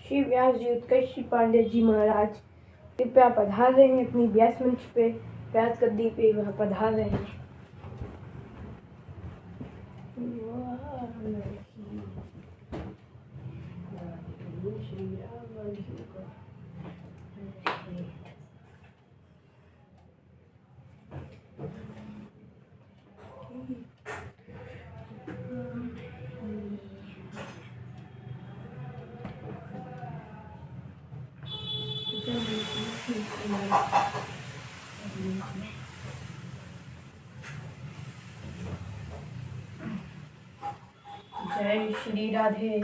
श्री व्यास जी उत्कर्ष श्री पांडे जी महाराज कृपया पधार रहे हैं अपनी व्यास मंच पे, व्यास गद्दी पे वह पधार रहे हैं। श्री राम जय श्री राधे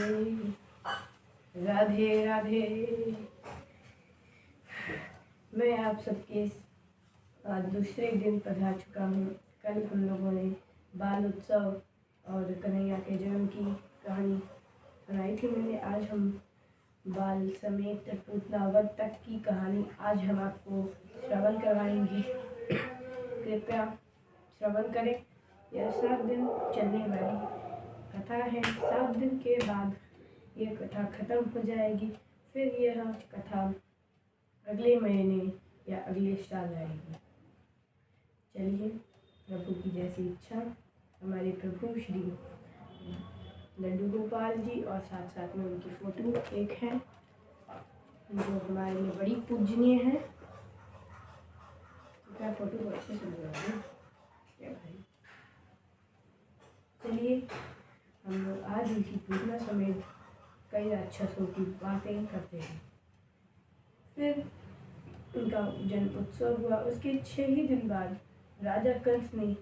राधे राधे। मैं आप सबके दूसरे दिन पधार चुका हूँ। कल हम लोगों ने बाल उत्सव और कन्हैया के जन्म की कहानी सुनाई थी मैंने। आज हम बाल समेत पूतना वध तक की कहानी आज हम आपको श्रवण करवाएंगे। कृपया श्रवण करें। यह 7 दिन चलने वाली कथा है। 7 दिन के बाद यह कथा खत्म हो जाएगी। फिर यह कथा अगले महीने या अगले साल आएगी। चलिए, प्रभु की जैसी इच्छा। हमारे प्रभु श्री लड्डू गोपाल जी और साथ साथ में उनकी फोटो एक है जो हमारे लिए बड़ी पूजनीय है। क्या फोटो को अच्छे से लगा क्या भाई। चलिए, हम लोग आज उनकी पूजना समेत कई राक्षसों की बातें करते हैं। फिर उनका जन्म उत्सव हुआ। उसके 6 ही दिन बाद राजा कंस ने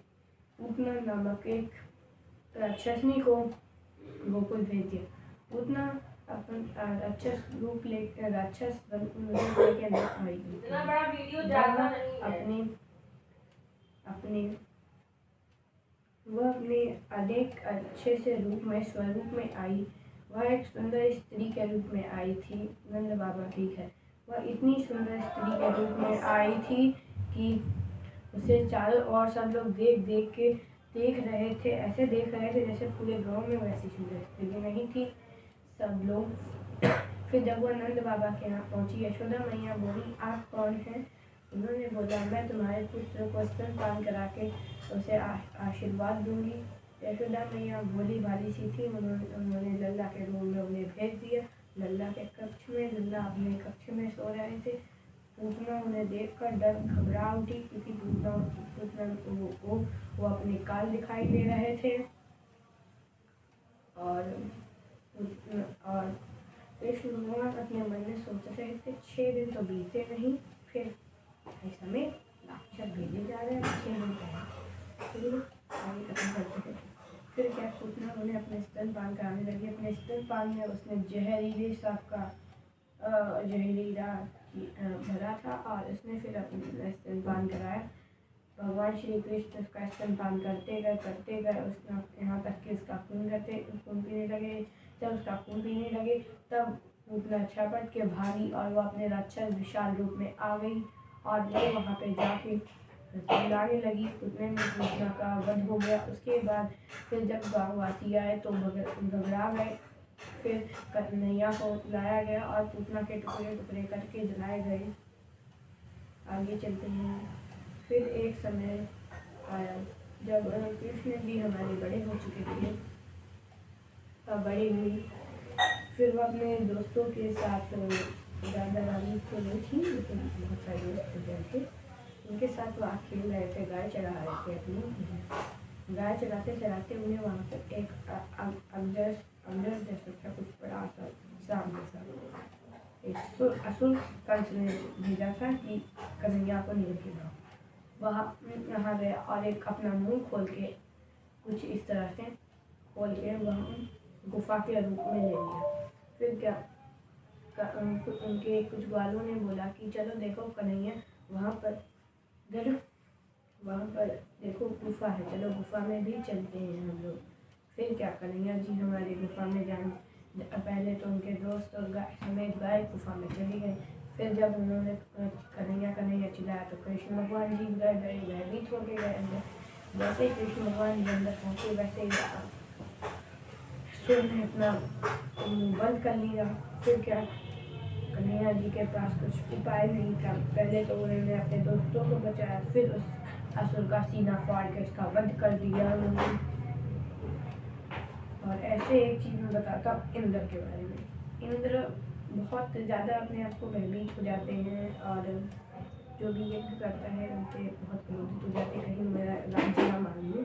पूतना नामक एक राक्षसनी को गोकुल भेज दिया। पूतना अपन राक्षस रूप लेकर राक्षस लेकर न आई। अपने अनेक अच्छे से रूप में स्वरूप में आई। वह एक सुंदर स्त्री के रूप में आई थी नंद बाबा के घर। वह इतनी सुंदर स्त्री के रूप में आई थी कि उसे चारों ओर सब लोग देख रहे थे। ऐसे देख रहे थे जैसे पूरे गांव में वैसी सुंदर स्त्री नहीं थी सब लोग। फिर जब वह नंद बाबा के यहाँ पहुंची, यशोदा मैया बोली, आप कौन हैं? उन्होंने बोला, मैं तुम्हारे पुत्र को स्तनपान करा के उसे आशीर्वाद दूंगी। यशोदा मैया भोली भाली सी थी। उन्होंने लल्ला के रूम में उन्हें भेज दिया। लल्ला के कक्ष में, लल्ला अपने कक्ष में सो रहे थे। पूतना उन्हें देखकर डर घबरा उठी क्योंकि पूतना को वो अपने काल दिखाई दे रहे थे। और कृष्ण भगवान अपने मन में सोच रहे थे 6 दिन तो बीते नहीं, फिर इस समय राक्षस भेजे जा रहे हैं। 6 दिन पहले आगे खत्म करते थे। फिर क्या पूतना उन्हें अपने स्तनपान कराने लगी। अपने स्तनपान में उसने जहरीले सांप का जहरीला भरा था और उसने फिर अपना स्तनपान कराया। भगवान श्री कृष्ण उसका स्तनपान करते गए उसने यहाँ तक कि उसका खून पीने लगे। जब उसका खून पीने लगे तब पूतना छपट के भागी और वो अपने राक्षस विशाल रूप में आ गई और वो वहाँ पे जाके चिल्लाने लगी। उतने में पूतना का वध हो गया। उसके बाद फिर जब गाँववासी आए तो घबरा गए। फिर कन्हैया को लाया गया और पूतना के टुकड़े टुकड़े करके जलाए गए। आगे चलते हैं। फिर एक समय आया जब कृष्ण भी हमारे बड़े हो चुके थे। बड़ी हुई। फिर वो अपने दोस्तों के साथ दादा दादी तो नहीं थी लेकिन बहुत सारे दोस्त थे। उनके साथ वो खेल रहे थे, गाय चरा रहे थे अपनी। गाय चराते उन्हें वहाँ पर एक अंदर जैसा कुछ बड़ा सा सांप जैसा एक असुर कंस ने भेजा था कि कन्हैया को नीचे गिराओ। वहाँ गया और एक अपना मुंह खोल के कुछ इस तरह से खोल के वह गुफा के रूप में ले लिया। फिर क्या उनके कुछ ग्वालों ने बोला कि चलो देखो कन्हैया वहाँ पर देखो गुफा है, चलो गुफा में भी चलते हैं हम लोग। फिर क्या कन्हैया जी हमारे गुफा में जाए। पहले तो उनके दोस्त और गाय गुफा में चली गई। फिर जब उन्होंने कन्हैया चिल्लाया तो कृष्ण भगवान जी भयभीत होके गए अंदर। जैसे ही कृष्ण भगवान जी अंदर पहुँचे वैसे ही फिर उन्हें अपना बंद कर लिया। फिर क्या, कन्हैया जी के पास कुछ उपाय नहीं था। पहले तो उन्होंने अपने दोस्तों को बचाया, फिर उस असुर का सीना फाड़ के उसका वध कर दिया उन्होंने। और ऐसे एक चीज़ मैं बताता हूँ इंद्र के बारे में। इंद्र बहुत ज़्यादा अपने आप को भयभीत हो जाते हैं और जो भी यज्ञ करता है उनसे बहुत क्रोधित हो जाते हैं, कहीं मेरा राज्य ना मान लूँ।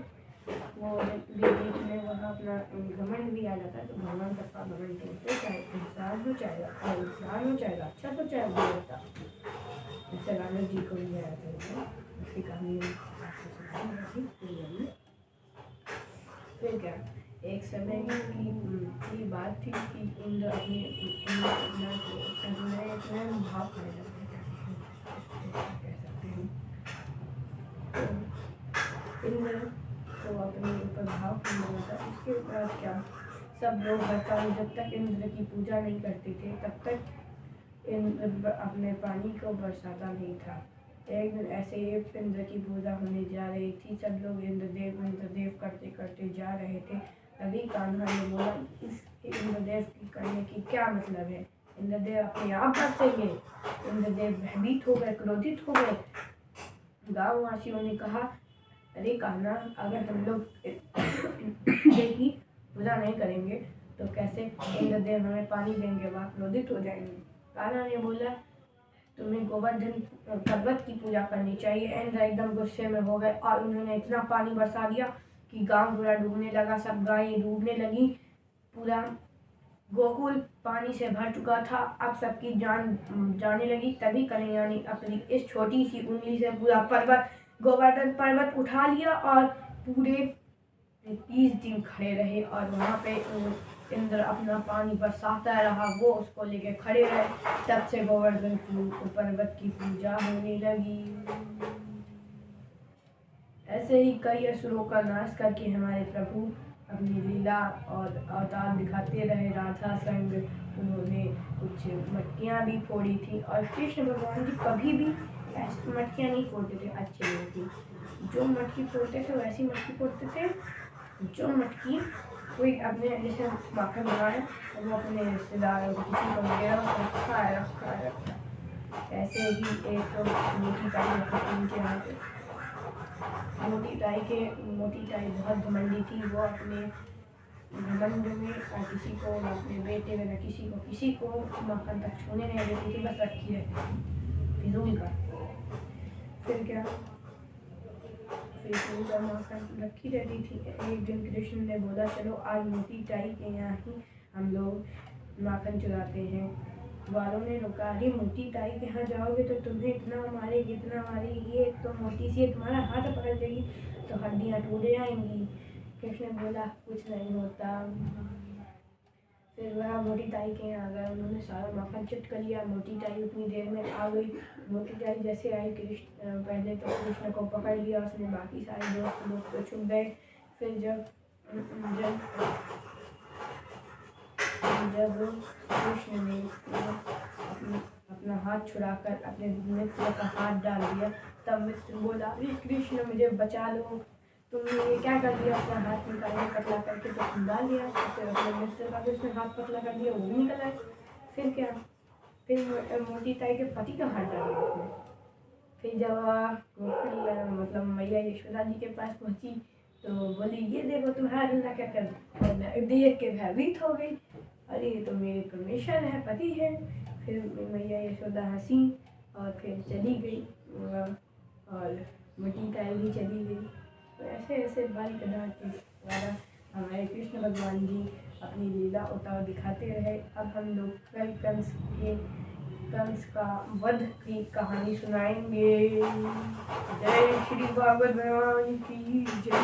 वो बीच में वहाँ अपना घमंड भी आ जाता है, तो भगवान सबका घमंड तोड़ते, चाहे इंसान हो चाहे इंसान हो, चाहे राक्षस हो चाहे देवता। जैसे रावण जी को भी आया था, उसकी कहानी फिर क्या, एक समय की बात थी कि इंद्र अपने भाव करने लगे, कह सकते हैं। तो इंद्र को अपने ऊपर भाव करने लगा। इसके बाद क्या, सब लोग जब तक इंद्र की पूजा नहीं करते थे तब तक इंद्र अपने पानी को बरसाता नहीं था। एक दिन ऐसे ही इंद्र की पूजा होने जा रही थी, सब लोग इंद्रदेव करते करते जा रहे थे। तभी कान्हा ने बोला, इस इंद्रदेव की करने की क्या मतलब है, इंद्रदेव अपने आप बरसेंगे। इंद्रदेव भयभीत हो गए, क्रोधित हो गए। गाँव वासियों ने कहा, अरे कान्हा, अगर हम लोग की पूजा नहीं करेंगे तो कैसे इंद्रदेव हमें पानी देंगे, वह क्रोधित हो जाएंगे। कान्हा ने बोला, तुम्हें गोवर्धन पर्वत की पूजा करनी चाहिए। इंद्र एकदम गुस्से में हो गए और उन्होंने इतना पानी बरसा दिया कि गांव पूरा डूबने लगा, सब गायें डूबने लगी, पूरा गोकुल पानी से भर चुका था। अब सबकी जान जाने लगी। तभी कन्हैया ने अपनी इस छोटी सी उंगली से पूरा पर्वत, गोवर्धन पर्वत उठा लिया और पूरे 30 दिन खड़े रहे और वहाँ पे इंद्र अपना पानी बरसाता रहा, वो उसको लेके खड़े रहे। तब से गोवर्धन पर्वत की पूजा होने लगी। ऐसे ही कई असुरों का नाश करके हमारे प्रभु अपनी लीला और अवतार दिखाते रहे। राधा संग उन्होंने कुछ मटकियाँ भी फोड़ी थी और कृष्ण भगवान जी कभी भी ऐसी मटकियाँ नहीं फोड़ते थे अच्छे नहीं थी। जो मटकी फोड़ते थे वैसी मटकी फोड़ते थे, जो मटकी कोई अपने जैसे माखन बनाए तो वो अपने रिश्तेदार किसी को रखा है। ऐसे ही एक मोटी ताई उनके यहाँ पे मोटी ताई बहुत घमंडी थी। वो अपने घमंड में किसी को, अपने बेटे में किसी को माखन तक छूने नहीं देती थी, बस रखी रहती फिजूल का। फिर क्या, फिजूल का माखन रखी रहती थी। एक दिन कृष्ण ने बोला, चलो आज मोटी ताई के यहाँ ही हम लोग माखन चुराते हैं। वालों ने रोका, अरे मोटी ताई के यहाँ जाओगे तो तुम्हें इतना मारेगी, ये तो मोटी सी तुम्हारा हाथ पकड़ देगी तो हड्डियाँ टूट जाएंगी। कृष्ण बोला, कुछ नहीं होता। फिर वह मोटी ताई के यहाँ गए, उन्होंने सारा माखन चुट कर लिया। मोटी ताई उतनी देर में आ गई। मोटी ताई जैसे आई, पहले तो कृष्ण को पकड़ लिया उसने, बाकी सारे दोस्त लोग तो छुप गए। फिर जब कृष्ण ने अपना हाथ छुड़ाकर अपने मित्र का हाथ डाल दिया, तब मित्र बोला, अरे कृष्ण मुझे बचा लो, तुमने ये क्या कर दिया, अपना हाथ निकालने पतला करके तो तुम डाल दिया। फिर अपने मित्र का भी उसने हाथ पतला कर दिया, वो भी निकल आए। फिर क्या, फिर मोटी ताई के पति का हाथ डाल दिया उसने। फिर जब मतलब मैया यशोदा जी के पास पहुँची तो बोली, ये देखो तुम्हारा अल्लाह क्या कर, देख के भयभीत हो गई, अरे ये तो मेरे परमेश्वर है, पति है। फिर मैया यशोदा हंसी और फिर चली गई और मोटी ताई भी चली गई। तो ऐसे ऐसे बाल कदा के द्वारा हमारे कृष्ण भगवान जी अपनी लीला उतार दिखाते रहे। अब हम लोग कल कंस का वध की कहानी सुनाएंगे। जय श्री भागवत भगवान की जय।